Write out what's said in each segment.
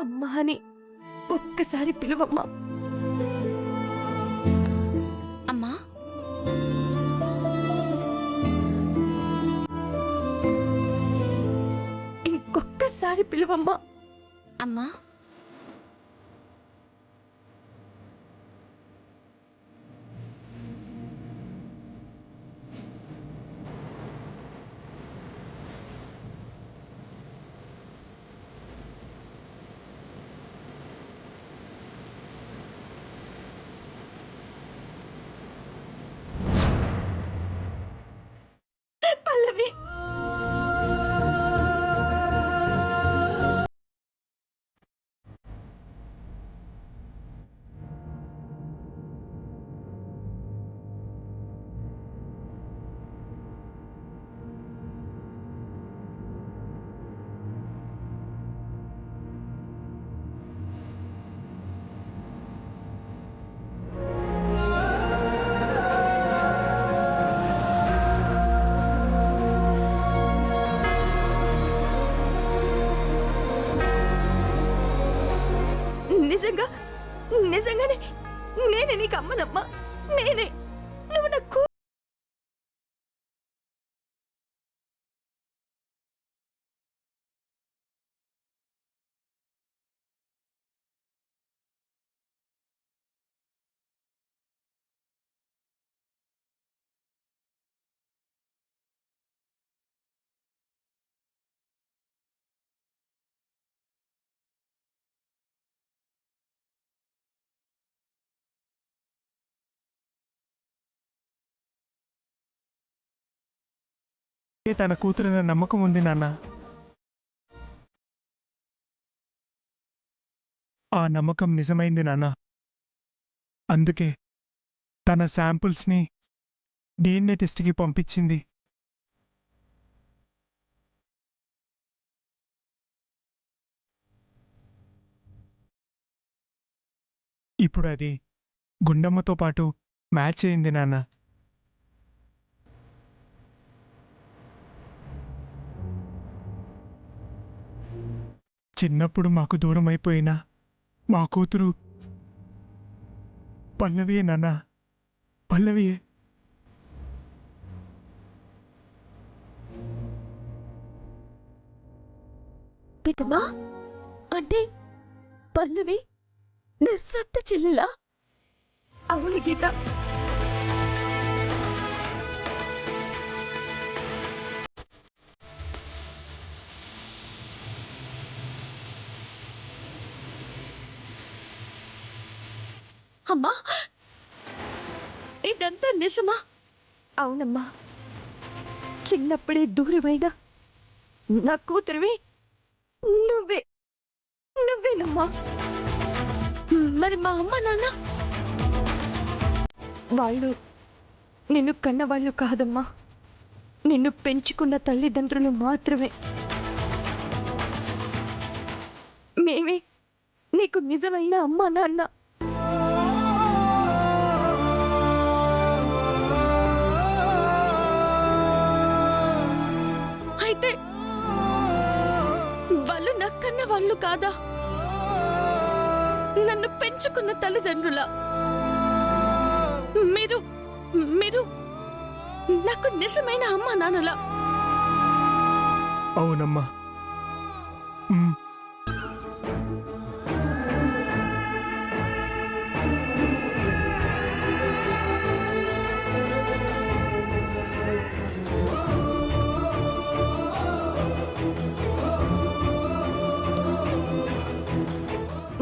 అమ్మా అని ఒక్కసారి పిలువమ్మా. అమ్మా ఇంకొక్కసారి పిలువమ్మా. అమ్మా పల్లవి, నిజంగానే నేనే నీకు అమ్మనమ్మా. నేనే. నువ్వు నాకు తన కూతురన్న నమ్మకం ఉంది నాన్న. ఆ నమ్మకం నిజమైంది నాన్న. అందుకే తన శాంపుల్స్ని డిఎన్ఏ టెస్ట్కి పంపించింది. ఇప్పుడు అది గుండమ్మతో పాటు మ్యాచ్ అయింది నాన్న. చిన్నప్పుడు మాకు దూరం అయిపోయినా మా కూతురు పల్లవియే నాన్న, పల్లవియే. పితమా అంటే పల్లవి నా సొంత చెల్లెలా? అవును గీత. అమ్మా ఇదంతా నిజమా? అవునమ్మా, చిన్నప్పుడే దూరమైన నా కూతురివి నువ్వే. నువ్వేనమ్మా. మరి మా అమ్మ నాన్న? వాళ్ళు నిన్ను కన్నవాళ్ళు కాదమ్మా, నిన్ను పెంచుకున్న తల్లిదండ్రులు మాత్రమే. మేమే నీకు నిజమైన అమ్మా నాన్న. అయితే వాళ్ళు నక్కన్న వాళ్ళు కాదా? నన్ను పెంచుకున్న తల్లిదండ్రుల మీరు మీరు నాకు నిజమైన అమ్మా నాన్నలా? అవునమ్మా.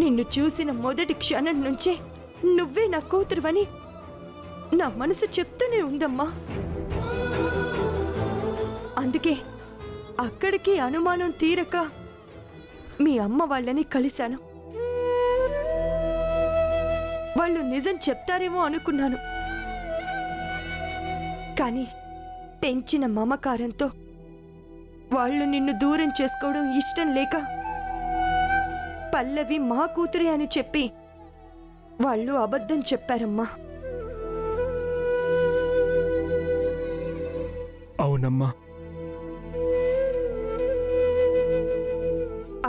నిన్ను చూసిన మొదటి క్షణం నుంచే నువ్వే నా కూతురువని నా మనసు చెప్తూనే ఉందమ్మా. అందుకే అక్కడికి అనుమానం తీరక మీ అమ్మ వాళ్ళని కలిశాను. వాళ్ళు నిజం చెప్తారేమో అనుకున్నాను, కానీ పెంచిన మమకారంతో వాళ్ళు నిన్ను దూరం చేసుకోవడం ఇష్టం లేక పల్లవి మా కూతురే అని చెప్పి వాళ్ళు అబద్ధం చెప్పారమ్మా. అవునమ్మా.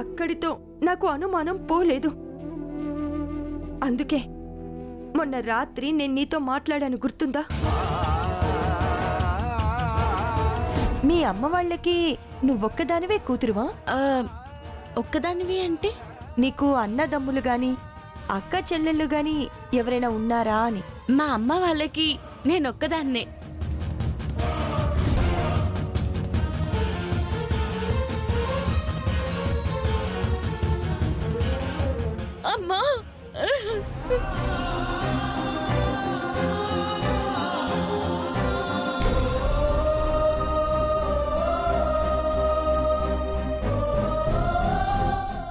అక్కడితో నాకు అనుమానం పోలేదు. అందుకే మొన్న రాత్రి నేను నీతో మాట్లాడాను, గుర్తుందా? మీ అమ్మ వాళ్ళకి నువ్వొక్కదానివే కూతురువా? ఒక్కదానివి అంటే? నీకు అన్నదమ్ములు గాని అక్క చెల్లెళ్ళు గాని ఎవరైనా ఉన్నారా అని. మా అమ్మ వాళ్ళకి నేనొక్కదాన్నే. అమ్మా,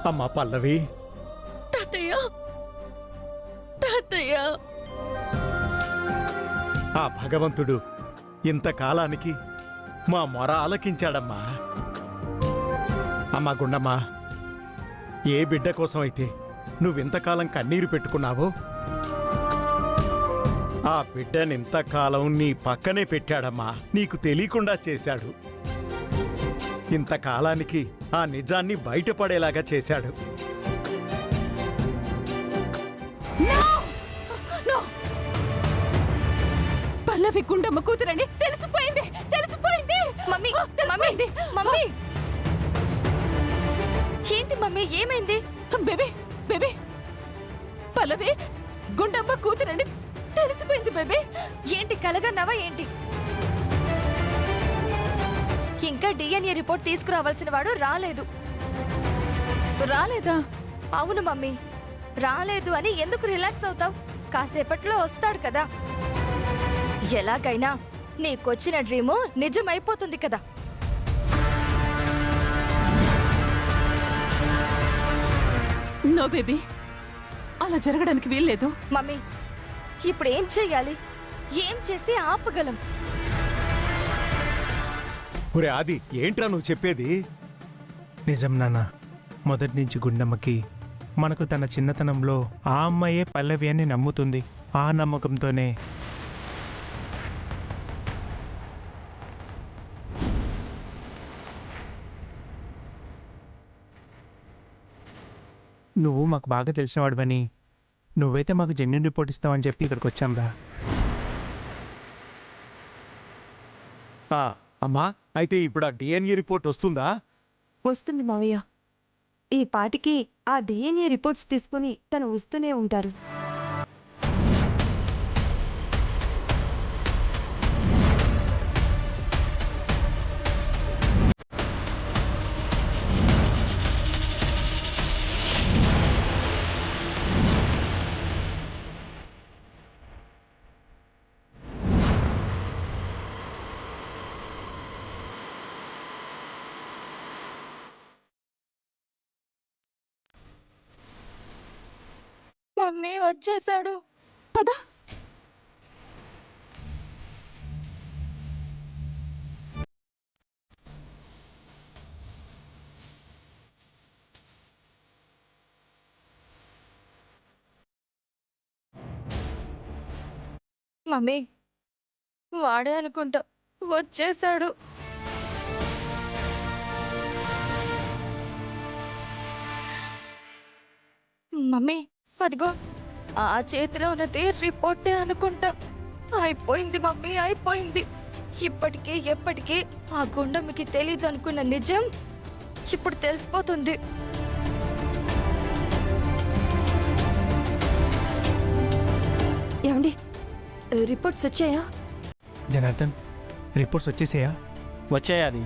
అమ్మా పల్లవి, తాతయ్య, తాతయ్య. ఆ భగవంతుడు ఇంతకాలానికి మా మొర ఆలకించాడమ్మా. అమ్మా గుండమ్మా, ఏ బిడ్డ కోసమైతే నువ్వింతకాలం కన్నీరు పెట్టుకున్నావో ఆ బిడ్డనింతకాలం నీ పక్కనే పెట్టాడమ్మా. నీకు తెలియకుండా చేశాడు. ఇంతకాలానికి ఆ నిజాన్ని బయటపడేలాగా చేశాడు. పల్లవి గుండమ్మ కూతురని తెలిసిపోయింది, తెలిసిపోయింది. మమ్మీ, మమ్మీ, మమ్మీ, ఏంటి మమ్మీ, ఏమైంది? బేబీ, బేబీ, పల్లవి గుండమ్మ కూతురని తెలిసిపోయింది బేబీ. ఏంటి కలగన్నావా ఏంటి? ఇంకా డిఎన్ఏ రిపోర్ట్ తీసుకురావాల్సిన వాడు రాలేదు. రాలేదా? అవును మమ్మీ, రాలేదు అని ఎందుకు రిలాక్స్ అవుతావు? కాసేపట్లో వస్తాడు కదా. ఎలాగైనా నీకొచ్చిన డ్రీము నిజమైపోతుంది కదా. నో బేబీ, అలా జరగడానికి వీల్లేదు. మమ్మీ, ఇప్పుడు ఏం చెయ్యాలి? ఏం చేసి ఆపగలం? ఒరే ఆది, ఏంట్రా నువ్వు చెప్పేది? నిజం నాన్న, మొదటి నుంచి గుండమ్మకి మనకు తన చిన్నతనంలో ఆ అమ్మాయే పల్లవి అని నమ్ముతుంది. ఆ నమ్మకంతోనే నువ్వు మాకు బాగా తెలిసినవాడివని, నువ్వైతే మాకు జెన్యున్ రిపోర్ట్ ఇస్తావని చెప్పి ఇక్కడికి వచ్చాంరా. అమ్మా, అయితే ఇప్పుడు ఆ డిఎన్ఏ రిపోర్ట్ వస్తుందా? వస్తుంది మావయ్య. ఈ పాటికి ఆ డిఎన్ఏ రిపోర్ట్స్ తీసుకుని తను వస్తూనే ఉంటారు. మమ్మీ వచ్చేసాడు. పదా మమ్మీ, వాడే అనుకుంటా, వచ్చేసాడు. మమ్మీ, అదిగో ఆ చేతిలో ఉన్నది రిపోర్టే అనుకుంటా. అయిపోయింది మమ్మీ, అయిపోయింది. ఇప్పటికీ ఎప్పటికీ ఆ గుండమ్మకి తెలీదు అనుకున్న నిజం ఇప్పుడు తెలిసిపోతుంది. ఏమండి, రిపోర్ట్స్ వచ్చాయా? జనార్దన్, రిపోర్ట్స్ వచ్చేసాయా? వచ్చాయాది.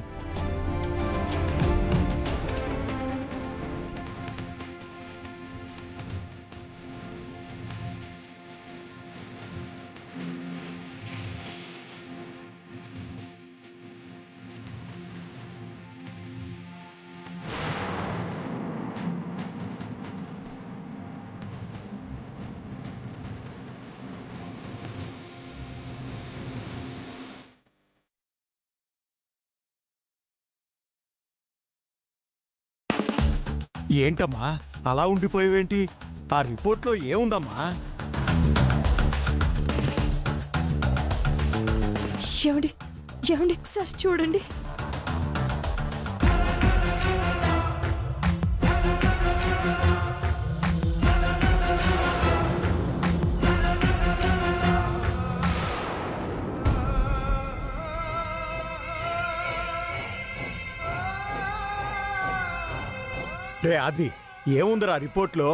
ఏంటమ్మా అలా ఉండిపోయావేంటి? ఆ రిపోర్ట్లో ఏముందమ్మా? ఏమండి, ఏమండి, ఒకసారి చూడండి. రే అది ఏముందిరా రిపోర్ట్లో?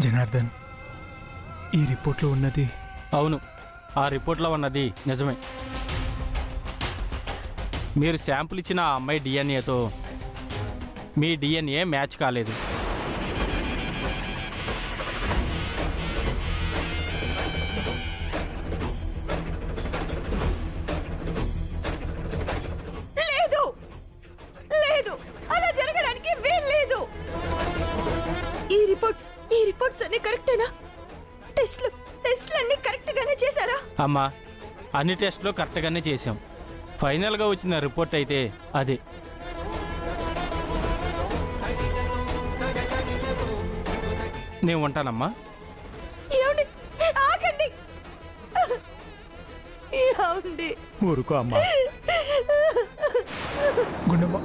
జనార్దన్, ఈ రిపోర్ట్లో ఉన్నది అవును, ఆ రిపోర్ట్లో ఉన్నది నిజమే. మీరు శాంపుల్ ఇచ్చిన ఆ అమ్మాయి డిఎన్ఏతో మీ డిఎన్ఏ మ్యాచ్ కాలేదు. లేదు లేదు, అలా జరగడానికి వీల్లేదు. ఈ రిపోర్ట్స్ అన్ని కరెక్టేనా? టెస్ట్లు అన్ని కరెక్ట్ గానే చేశారా? అమ్మా, అన్ని టెస్టులు కరెక్ట్గానే చేసాం. ఫైనల్గా వచ్చిన రిపోర్ట్ అయితే అదే. నేను ఉంటానమ్మా. ఏమండి, ఆగండి. ఏమండి, ఊరుకో అమ్మా. గుండమ్మ,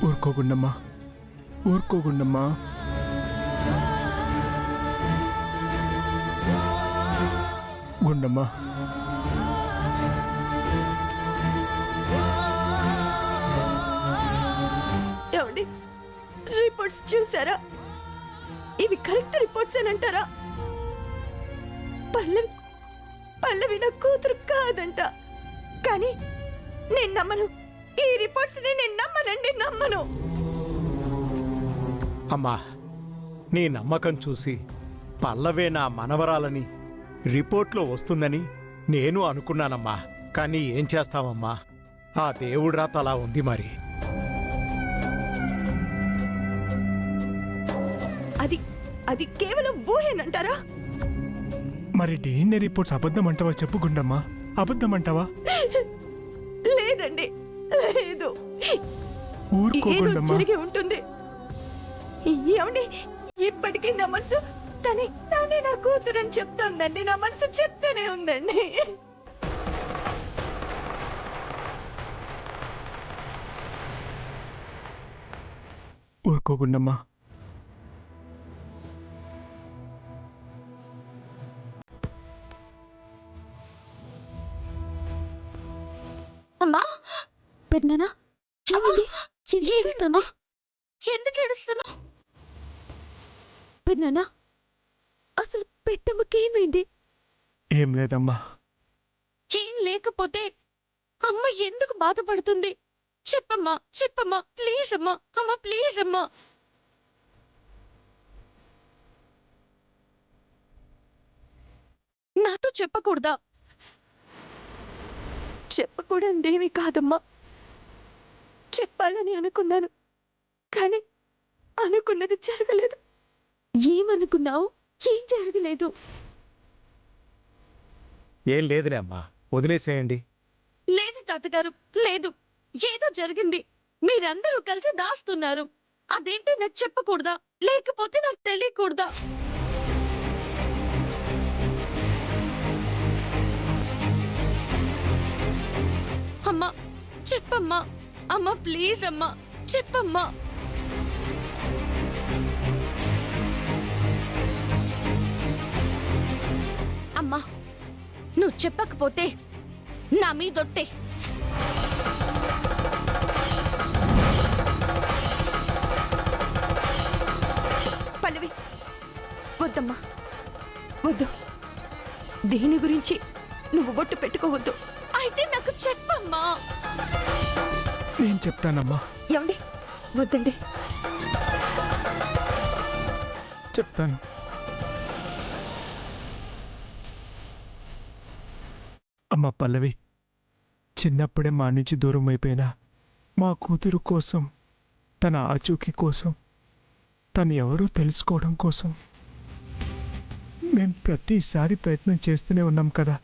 ఊరుకో గుండమ్మ, ఊరుకో గుండమ్మ. గుండమ్మ, ఏమండి, రిపోర్ట్స్ చూసారా? ఇవి కరెక్ట్ రిపోర్ట్స్ అని అంటారా? పల్లవి నా కూతురు కాదంట. కానీ నేను నమ్మను. ఈ రిపోర్ట్స్ ని నేను నమ్మను. అమ్మా, నీ నమ్మకం చూసి పల్లవే నా మనవరాలని రిపోర్ట్లో వస్తుందని నేను అనుకున్నానమ్మా. కానీ ఏం చేస్తామమ్మా, ఆ దేవుడి రాత అలా ఉంది మరి. అది కేవలం ఊహేనంటారా? మరి డిఎన్ఏ రిపోర్ట్స్ అబద్ధం అంటావా? చెప్పు గుండమ్మ, అబద్ధం అంటావా? లేదండి, లేదు. ఊరుకో ఏదో గుండమ్మ. జరిగి ఉంటుంది. ఏమండి, ఇప్పటికీ నా మనసు తనే నా కూతురని చెప్తోందండి. నా మనసు చెప్తూనే ఉందండి. ఊరుకో గుండమ్మ. అమ్మా, పెద్దనా ఏడుస్తాను. ఎందుకు ఏడుస్తున్నావు? పెద్దనా, అసలు పెద్దమ్మకి ఏమైంది? ఏం లేదమ్మా. ఏం లేకపోతే అమ్మ ఎందుకు బాధపడుతుంది? చెప్పమ్మా ప్లీజ్ అమ్మా. అమ్మా ప్లీజ్ అమ్మా. నాతో చెప్పకూడదా? చెప్పకూడదేమీ కాదమ్మా. చెప్పాలని అనుకున్నాను, కానీ అనుకున్నది జరగలేదు. ఏమనుకున్నావు? ఏం జరగలేదు. ఏం లేదులే అమ్మా, వదిలేసేయండి. లేదు తాతగారు, లేదు. ఏదో జరిగింది. మీరందరూ కలిసి దాస్తున్నారు. అదేంటి నాకు చెప్పకూడదా? లేకపోతే నాకు తెలియకూడదా? అమ్మా చెప్పమ్మా. అమ్మా ప్లీజ్ అమ్మా, చెప్పమ్మా. అమ్మా, నువ్వు చెప్పకపోతే నా మీదొట్టే. పల్లవి, వద్దమ్మా, వద్దు. దేని గురించి నువ్వు ఒట్టు పెట్టుకోవద్దు. అయితే నాకు చెప్పమ్మా. నేను చెప్తానమ్మా, ఏమండి, వద్దండి. చెప్తాను. అమ్మ పల్లవి, చిన్నప్పుడే మా నుంచి దూరం అయిపోయినా మా కూతురు కోసం, తన ఆచూకీ కోసం, తను ఎవరో తెలుసుకోవడం కోసం మేము ప్రతిసారి ప్రయత్నం చేస్తూనే ఉన్నాం కదా.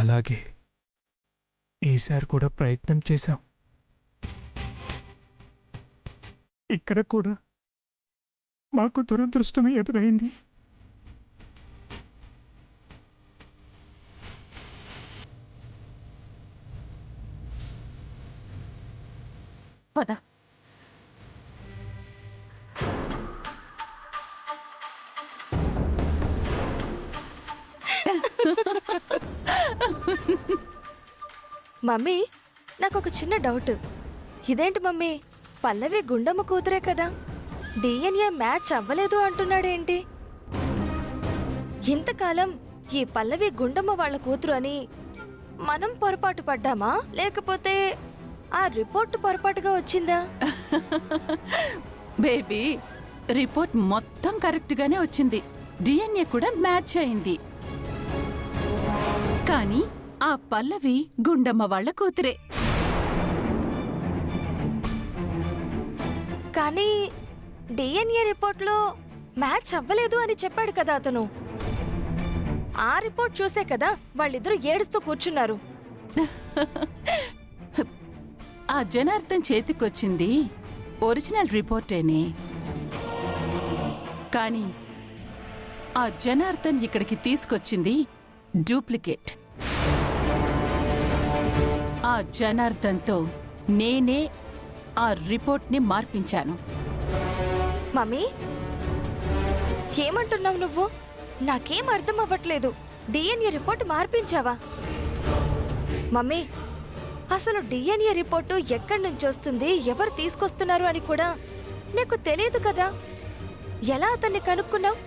అలాగే ఈసారి కూడా ప్రయత్నం చేశాం. ఇక్కడ కూడా మాకు దురదృష్టం ఎదురైంది. పద. మమ్మీ నాకు ఒక చిన్న డౌట్. ఇదేంటి మమ్మీ, పల్లవి గుండమ్మ కూతురే కదా, డిఎన్ఏ మ్యాచ్ అవ్వలేదు అంటున్నాడేంటి? ఇంతకాలం ఈ పల్లవి గుండమ్మ వాళ్ళ కూతురు అని మనం పొరపాటు పడ్డామా, లేకపోతే ఆ రిపోర్ట్ పొరపాటుగా వచ్చిందా? బేబీ, రిపోర్ట్ మొత్తం కరెక్ట్ గానే వచ్చింది. డిఎన్ఏ కూడా మ్యాచ్ అయింది. కానీ ఆ పల్లవి గుండమ్మ వాళ్ళ కూతురే. కానీ డిఎన్ఏ రిపోర్ట్లో మ్యాచ్ అవ్వలేదు అని చెప్పాడు కదా అతను. ఆ రిపోర్ట్ చూసే కదా వాళ్ళిద్దరూ ఏడుస్తూ కూర్చున్నారు. ఆ జనార్దన్ చేతికొచ్చింది ఒరిజినల్ రిపోర్టేనే. కానీ ఆ జనార్దన్ ఇక్కడికి తీసుకొచ్చింది డూప్లికేట్. ఆ జనార్దన్తో నేనే ఆ రిపోర్ట్ని మార్పించాను. మమ్మీ, ఏమంటున్నావు నువ్వు? నాకేం అర్థం అవ్వట్లేదు. డిఎన్ఏ రిపోర్ట్ మార్పించావా? మమ్మీ, అసలు డిఎన్ఏ రిపోర్టు ఎక్కడి నుంచి వస్తుంది, ఎవరు తీసుకొస్తున్నారు అని కూడా నీకు తెలియదు కదా. ఎలా అతన్ని కనుక్కున్నావు?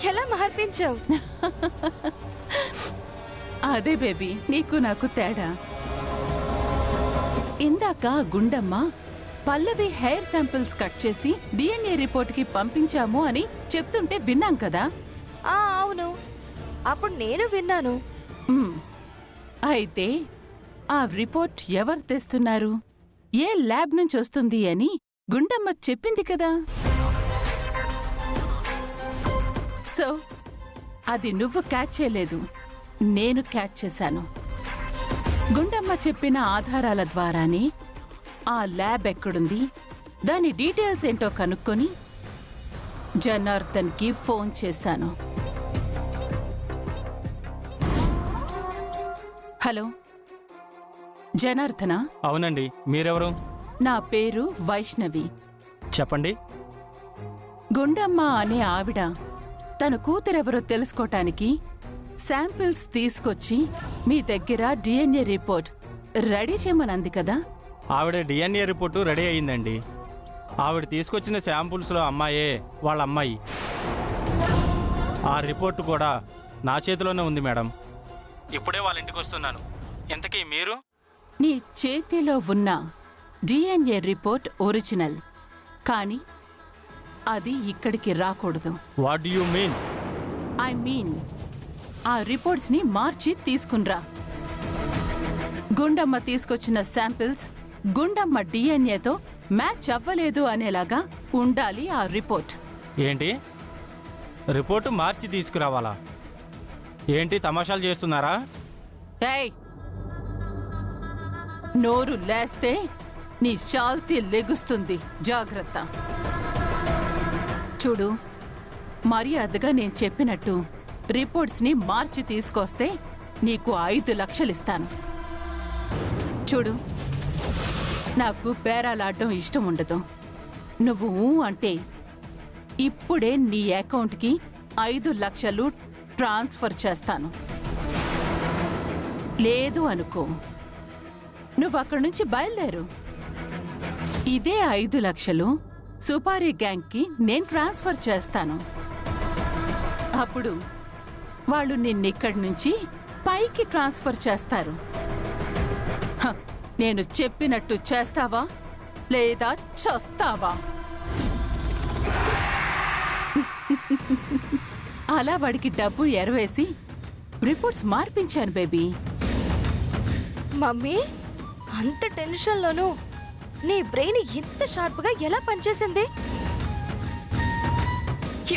ఎలా మార్పించావు? అదే బేబీ, నీకు నాకు తేడా. ఇందాక గుండమ్మ పల్లవి హెయిర్ శాంపిల్స్ కట్ చేసి డిఎన్ఏ రిపోర్ట్కి పంపించాము అని చెప్తుంటే విన్నాం కదా. అవును, అప్పుడు నేను విన్నాను. మ్, అయితే ఆ రిపోర్ట్ ఎవరు తెస్తున్నారు, ఏ ల్యాబ్ నుంచి వస్తుంది అని గుండమ్మ చెప్పింది కదా. సో అది నువ్వు క్యాచ్ చేయలేదు, నేను క్యాచ్ చేశాను. గుండమ్మ చెప్పిన ఆధారాల ద్వారానే ఆ ల్యాబ్ ఎక్కడుంది, దాని డీటెయిల్స్ ఏంటో కనుక్కొని జనార్దన్కి ఫోన్ చేశాను. హలో జనార్దనా? అవునండి, మీరెవరు? నా పేరు వైష్ణవి. చెప్పండి. గుండమ్మ అనే ఆవిడ తన కూతురెవరో తెలుసుకోటానికి శాంపిల్స్ తీసుకొచ్చి మీ దగ్గర డిఎన్ఏ రిపోర్ట్ రెడీ చేయమనంది కదా. ఆవిడ డిఎన్ఏ రిపోర్టు రెడీ అయ్యిందండి. ఆవిడ తీసుకొచ్చిన శాంపుల్స్లో అమ్మాయే వాళ్ళ అమ్మాయి. ఆ రిపోర్టు కూడా నా చేతిలోనే ఉంది మేడం. ఇప్పుడే వాళ్ళ ఇంటికి వస్తున్నాను. ఇంతకీ మీరు? నీ చేతిలో ఉన్న డిఎన్ఏ రిపోర్ట్ ఒరిజినల్, కానీ అది ఇక్కడికి రాకూడదు. What do you mean? I mean ఆ రిపోర్ట్స్ని మార్చి తీసుకున్రా. గుండమ్మ తీసుకొచ్చిన శాంపిల్స్ గుండమ్మ డిఎన్ఏతో మ్యాచ్ అవ్వలేదు అనేలాగా ఉండాలి ఆ రిపోర్ట్. ఏంటి, రిపోర్టు మార్చి తీసుకురావాలా? ఏంటి తమాషాలు చేస్తున్నారా? ఏయ్, నోరు లేస్తే నీ శాల్తీ లెగుస్తుంది, జాగ్రత్త. చూడు, మర్యాదగా నేను చెప్పినట్టు రిపోర్ట్స్ని మార్చి తీసుకొస్తే నీకు 5 లక్షలు ఇస్తాను. చూడు, నాకు బేరాలాడడం ఇష్టం ఉండదు. నువ్వు అంటే ఇప్పుడే నీ అకౌంట్కి 5 లక్షలు ట్రాన్స్ఫర్ చేస్తాను. లేదు అనుకో, నువ్వు అక్కడి నుంచి బయలుదేరు. ఇదే 5 లక్షలు సుపారీ గ్యాంగ్కి నేను ట్రాన్స్ఫర్ చేస్తాను. అప్పుడు వాళ్ళు నిన్నిక్కడి నుంచి పైకి ట్రాన్స్ఫర్ చేస్తారు. నేను చెప్పినట్టు చేస్తావా లేదా చస్తావా? అలా వాడికి డబ్బు ఎరవేసి రిపోర్ట్స్ మార్పించాను బేబీ. మమ్మీ, అంత టెన్షన్లోనూ నీ బ్రెయిన్ ఇంత షార్ప్గా ఎలా పనిచేసింది?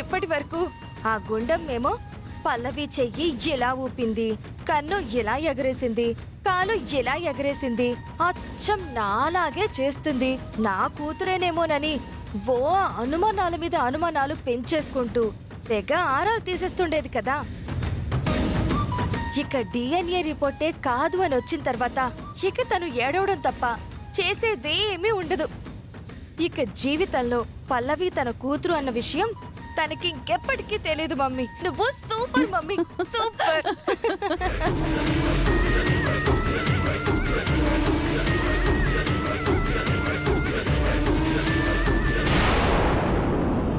ఇప్పటి వరకు ఆ గుండమ్మేమో పల్లవి చెయ్యి ఇలా ఊపింది, కన్ను ఇలా ఎగరేసింది, కాలు ఇలా ఎగరేసింది, అచ్చం నాలాగే చేస్తుంది, నా కూతురేనేమోనని ఓ అనుమానాల మీద అనుమానాలు పెంచేసుకుంటూ తెగ ఆరాలు తీసేస్తుండేది కదా. ఇక డిఎన్ఏ రిపోర్టే కాదు అని వచ్చిన తర్వాత ఇక తను ఏడవడం తప్ప చేసేదేమీ ఉండదు. ఇక జీవితంలో పల్లవి తన కూతురు అన్న విషయం తనకి ఇంకెప్పటికీ తెలియదు మమ్మీ. నువ్వు సూపర్ మమ్మీ, సూపర్.